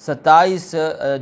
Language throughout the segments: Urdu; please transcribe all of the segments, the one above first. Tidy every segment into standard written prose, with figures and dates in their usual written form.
27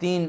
3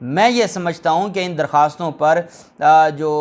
میں یہ سمجھتا ہوں کہ ان درخواستوں پر جو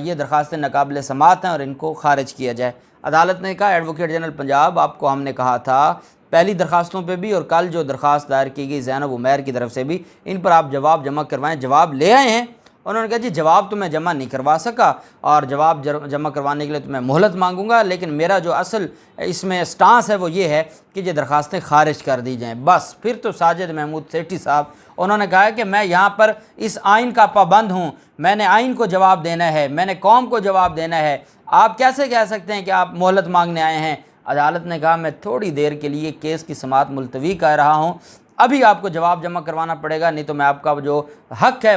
یہ درخواستیں ناقابل سماعت ہیں اور ان کو خارج کیا جائے۔ عدالت نے کہا ایڈوکیٹ جنرل پنجاب آپ کو ہم نے کہا تھا پہلی درخواستوں پہ بھی اور کل جو درخواست دائر کی گئی زینب عمیر کی طرف سے بھی، ان پر آپ جواب جمع کروائیں۔ جواب لے آئے ہیں؟ انہوں نے کہا جی جواب تو میں جمع نہیں کروا سکا اور جواب جمع کروانے کے لیے تو میں مہلت مانگوں گا، لیکن میرا جو اصل اس میں سٹانس ہے وہ یہ ہے کہ یہ درخواستیں خارج کر دی جائیں۔ بس پھر تو ساجد محمود سیٹھی صاحب انہوں نے کہا کہ میں یہاں پر اس آئین کا پابند ہوں، میں نے آئین کو جواب دینا ہے، میں نے قوم کو جواب دینا ہے، آپ کیسے کہہ سکتے ہیں کہ آپ مہلت مانگنے آئے ہیں؟ عدالت نے کہا میں تھوڑی دیر کے لیے کیس کی سماعت ملتوی کر رہا ہوں، ابھی آپ کو جواب جمع کروانا پڑے گا، نہیں تو میں آپ کا جو حق ہے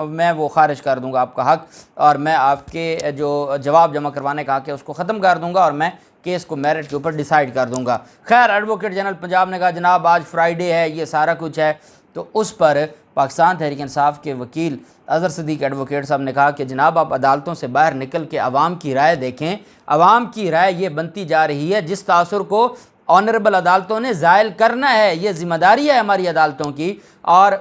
میں وہ خارج کر دوں گا آپ کا حق، اور میں آپ کے جو جواب جمع کروانے کا حق ہے اس کو ختم کر دوں گا اور میں کیس کو میرٹ کے اوپر ڈیسائیڈ کر دوں گا۔ خیر ایڈوکیٹ جنرل پنجاب نے کہا جناب آج فرائیڈے ہے، یہ سارا کچھ ہے، تو اس پر پاکستان تحریک انصاف کے وکیل اظہر صدیق ایڈوکیٹ صاحب نے کہا کہ جناب آپ عدالتوں سے باہر نکل کے عوام کی رائے دیکھیں، عوام کی رائے یہ بنتی جا رہی ہے، جس تاثر کو آنریبل عدالتوں نے زائل کرنا ہے، یہ ذمہ داری ہے ہماری عدالتوں کی، اور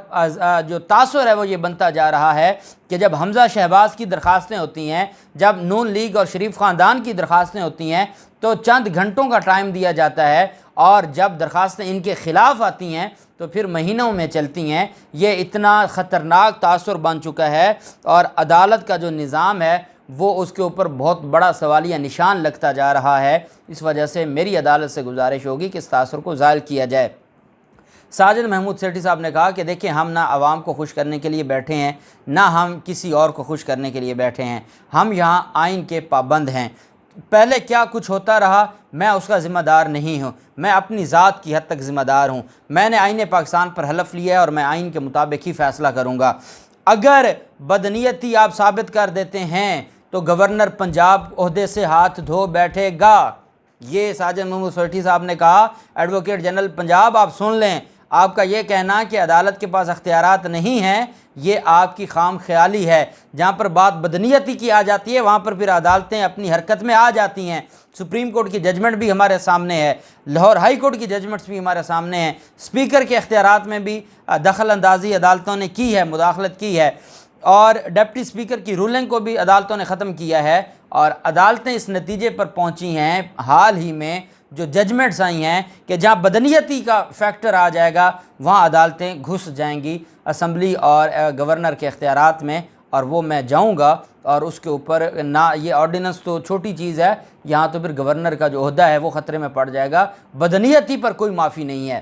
جو تاثر ہے وہ یہ بنتا جا رہا ہے کہ جب حمزہ شہباز کی درخواستیں ہوتی ہیں، جب نون لیگ اور شریف خاندان کی درخواستیں ہوتی ہیں تو چند گھنٹوں کا ٹائم دیا جاتا ہے، اور جب درخواستیں ان کے خلاف آتی ہیں تو پھر مہینوں میں چلتی ہیں۔ یہ اتنا خطرناک تاثر بن چکا ہے اور عدالت کا جو نظام ہے وہ اس کے اوپر بہت بڑا سوالیہ نشان لگتا جا رہا ہے۔ اس وجہ سے میری عدالت سے گزارش ہوگی کہ اس تاثر کو زائل کیا جائے۔ ساجد محمود سیٹھی صاحب نے کہا کہ دیکھیں ہم نہ عوام کو خوش کرنے کے لیے بیٹھے ہیں، نہ ہم کسی اور کو خوش کرنے کے لیے بیٹھے ہیں، ہم یہاں آئین کے پابند ہیں۔ پہلے کیا کچھ ہوتا رہا میں اس کا ذمہ دار نہیں ہوں، میں اپنی ذات کی حد تک ذمہ دار ہوں، میں نے آئین پاکستان پر حلف لیا ہے اور میں آئین کے مطابق ہی فیصلہ کروں گا۔ اگر بدنیتی آپ ثابت کر دیتے ہیں تو گورنر پنجاب عہدے سے ہاتھ دھو بیٹھے گا۔ یہ ساجد محمود سیٹھی صاحب نے کہا ایڈوکیٹ جنرل پنجاب آپ سن لیں، آپ کا یہ کہنا کہ عدالت کے پاس اختیارات نہیں ہیں یہ آپ کی خام خیالی ہے۔ جہاں پر بات بدنیتی کی آ جاتی ہے وہاں پر پھر عدالتیں اپنی حرکت میں آ جاتی ہیں۔ سپریم کورٹ کی ججمنٹ بھی ہمارے سامنے ہے، لاہور ہائی کورٹ کی ججمنٹس بھی ہمارے سامنے ہیں، اسپیکر کے اختیارات میں بھی دخل اندازی عدالتوں نے کی ہے، مداخلت کی ہے، اور ڈپٹی اسپیکر کی رولنگ کو بھی عدالتوں نے ختم کیا ہے، اور عدالتیں اس نتیجے پر پہنچی ہیں حال ہی میں جو ججمنٹس آئی ہیں کہ جہاں بدنیتی کا فیکٹر آ جائے گا وہاں عدالتیں گھس جائیں گی اسمبلی اور گورنر کے اختیارات میں، اور وہ میں جاؤں گا اور اس کے اوپر نہ یہ آرڈیننس تو چھوٹی چیز ہے، یہاں تو پھر گورنر کا جو عہدہ ہے وہ خطرے میں پڑ جائے گا۔ بدنیتی پر کوئی معافی نہیں ہے۔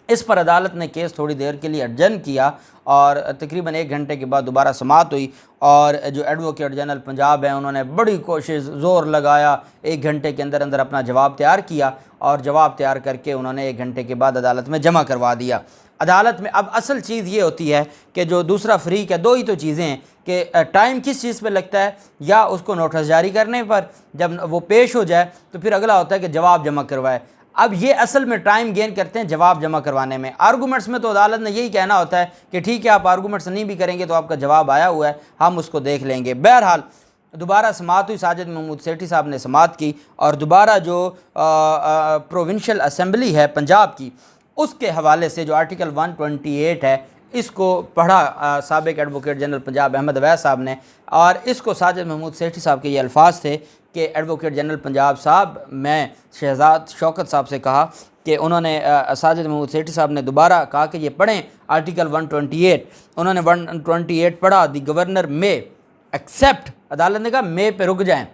اس پر عدالت نے کیس تھوڑی دیر کے لیے ایڈجرن کیا اور تقریباً 1 گھنٹے کے بعد دوبارہ سماعت ہوئی، اور جو ایڈوکیٹ جنرل پنجاب ہیں انہوں نے بڑی کوشش زور لگایا، 1 گھنٹے کے اندر اندر اپنا جواب تیار کیا، اور جواب تیار کر کے انہوں نے 1 گھنٹے کے بعد عدالت میں جمع کروا دیا۔ عدالت میں اب اصل چیز یہ ہوتی ہے کہ جو دوسرا فریق ہے، 2 ہی تو چیزیں ہیں کہ ٹائم کس چیز پہ لگتا ہے، یا اس کو نوٹس جاری کرنے پر، جب وہ پیش ہو جائے تو پھر اگلا ہوتا ہے کہ جواب جمع کروائے۔ اب یہ اصل میں ٹائم گین کرتے ہیں جواب جمع کروانے میں۔ آرگومنٹس میں تو عدالت نے یہی کہنا ہوتا ہے کہ ٹھیک ہے آپ آرگومنٹس نہیں بھی کریں گے تو آپ کا جواب آیا ہوا ہے، ہم اس کو دیکھ لیں گے۔ بہرحال دوبارہ سماعت ہوئی، ساجد محمود سیٹھی صاحب نے سماعت کی، اور دوبارہ جو پروونشل اسمبلی ہے پنجاب کی اس کے حوالے سے جو آرٹیکل 128 ہے اس کو پڑھا سابق ایڈوکیٹ جنرل پنجاب احمد اویس صاحب نے، اور اس کو ساجد محمود سیٹھی صاحب کے یہ الفاظ تھے کہ ایڈوکیٹ جنرل پنجاب صاحب میں شہزاد شوکت صاحب سے کہا کہ انہوں نے ساجد محمود سیٹھی صاحب نے دوبارہ کہا کہ یہ پڑھیں آرٹیکل 128، انہوں نے 128 پڑھا، دی گورنر مے ایکسیپٹ، عدالت نے کہا مے پہ رک جائیں،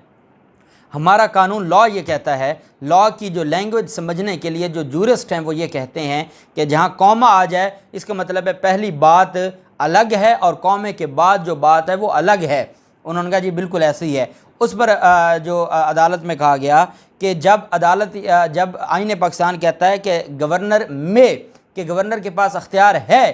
ہمارا قانون لا یہ کہتا ہے، لا کی جو لینگویج سمجھنے کے لیے جو جورسٹ ہیں وہ یہ کہتے ہیں کہ جہاں کوما آ جائے اس کا مطلب ہے پہلی بات الگ ہے اور کومے کے بعد جو بات ہے وہ الگ ہے۔ انہوں نے کہا جی بالکل ایسے ہی ہے۔ اس پر جو عدالت میں کہا گیا کہ جب آئین پاکستان کہتا ہے کہ گورنر میں، کہ گورنر کے پاس اختیار ہے،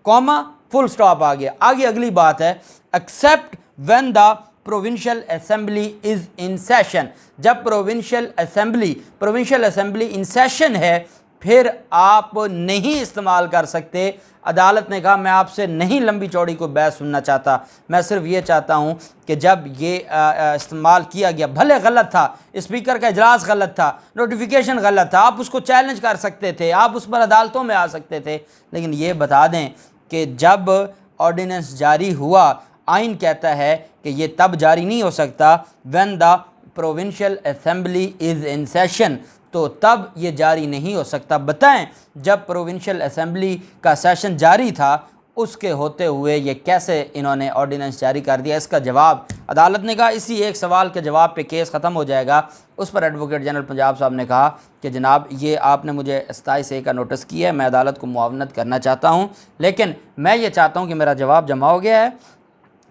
کوما فل سٹاپ آ گیا، آگے اگلی بات ہے accept when the provincial assembly is in session, جب پروونشل اسمبلی ان سیشن ہے پھر آپ نہیں استعمال کر سکتے۔ عدالت نے کہا میں آپ سے نہیں لمبی چوڑی کو بحث سننا چاہتا، میں صرف یہ چاہتا ہوں کہ جب یہ استعمال کیا گیا، بھلے غلط تھا، اسپیکر کا اجلاس غلط تھا، نوٹیفیکیشن غلط تھا، آپ اس کو چیلنج کر سکتے تھے، آپ اس پر عدالتوں میں آ سکتے تھے، لیکن یہ بتا دیں کہ جب آرڈیننس جاری ہوا، آئین کہتا ہے کہ یہ تب جاری نہیں ہو سکتا when the provincial assembly is in session، تو تب یہ جاری نہیں ہو سکتا۔ بتائیں جب پروونشل اسمبلی کا سیشن جاری تھا اس کے ہوتے ہوئے یہ کیسے انہوں نے آرڈیننس جاری کر دیا؟ اس کا جواب عدالت نے کہا، اسی ایک سوال کے جواب پہ کیس ختم ہو جائے گا۔ اس پر ایڈوکیٹ جنرل پنجاب صاحب نے کہا کہ جناب یہ آپ نے مجھے 27A کا نوٹس کیا ہے، میں عدالت کو معاونت کرنا چاہتا ہوں، لیکن میں یہ چاہتا ہوں کہ میرا جواب جمع ہو گیا ہے،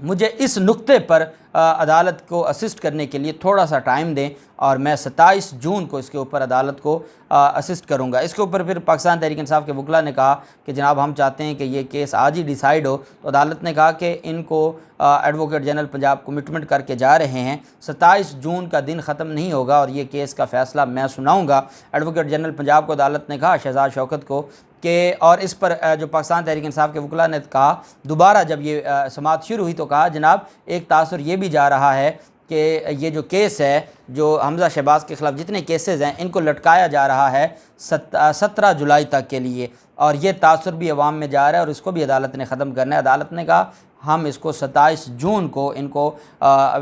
مجھے اس نقطے پر عدالت کو اسسٹ کرنے کے لیے تھوڑا سا ٹائم دیں، اور میں 27 جون کو اس کے اوپر عدالت کو اسسٹ کروں گا۔ اس کے اوپر پھر پاکستان تحریک انصاف کے وکلاء نے کہا کہ جناب ہم چاہتے ہیں کہ یہ کیس آج ہی ڈیسائیڈ ہو، تو عدالت نے کہا کہ ان کو ایڈوکیٹ جنرل پنجاب کمٹمنٹ کر کے جا رہے ہیں، 27 جون کا دن ختم نہیں ہوگا اور یہ کیس کا فیصلہ میں سناؤں گا۔ ایڈوکیٹ جنرل پنجاب کو عدالت نے کہا، شہزاد شوکت کو، کہ اور اس پر جو پاکستان تحریک انصاف کے وکلاء نے کہا دوبارہ جب یہ سماعت شروع ہوئی تو کہا جناب ایک تاثر یہ بھی جا رہا ہے کہ یہ جو کیس ہے، جو حمزہ شہباز کے خلاف جتنے کیسز ہیں ان کو لٹکایا جا رہا ہے 17 جولائی تک کے لیے، اور یہ تاثر بھی عوام میں جا رہا ہے اور اس کو بھی عدالت نے ختم کرنا ہے۔ عدالت نے کہا ہم اس کو 27 جون کو ان کو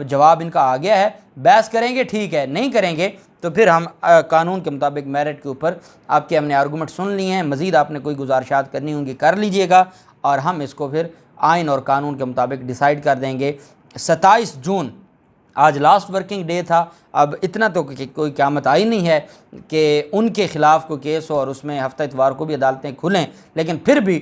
جواب ان کا آ گیا ہے، بحث کریں گے ٹھیک ہے، نہیں کریں گے تو پھر ہم قانون کے مطابق میرٹ کے اوپر آپ کے ہم نے آرگومنٹ سن لیے ہیں، مزید آپ نے کوئی گزارشات کرنی ہوں گی کر لیجئے گا، اور ہم اس کو پھر آئین اور قانون کے مطابق ڈیسائیڈ کر دیں گے۔ 27 جون آج لاسٹ ورکنگ ڈے تھا، اب اتنا تو کوئی قیامت آئی نہیں ہے کہ ان کے خلاف کوئی کیس ہو اور اس میں ہفتہ اتوار کو بھی عدالتیں کھلیں، لیکن پھر بھی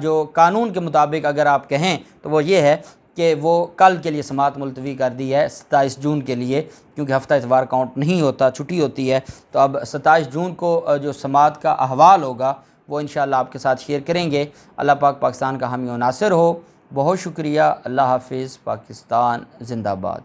جو قانون کے مطابق اگر آپ کہیں تو وہ یہ ہے کہ وہ کل کے لیے سماعت ملتوی کر دی ہے 27 جون کے لیے، کیونکہ ہفتہ اتوار کاؤنٹ نہیں ہوتا، چھٹی ہوتی ہے، تو اب 27 جون کو جو سماعت کا احوال ہوگا وہ انشاءاللہ آپ کے ساتھ شیئر کریں گے۔ اللہ پاک پاکستان کا حامی و ناصر ہو۔ بہت شکریہ، اللہ حافظ، پاکستان زندہ باد۔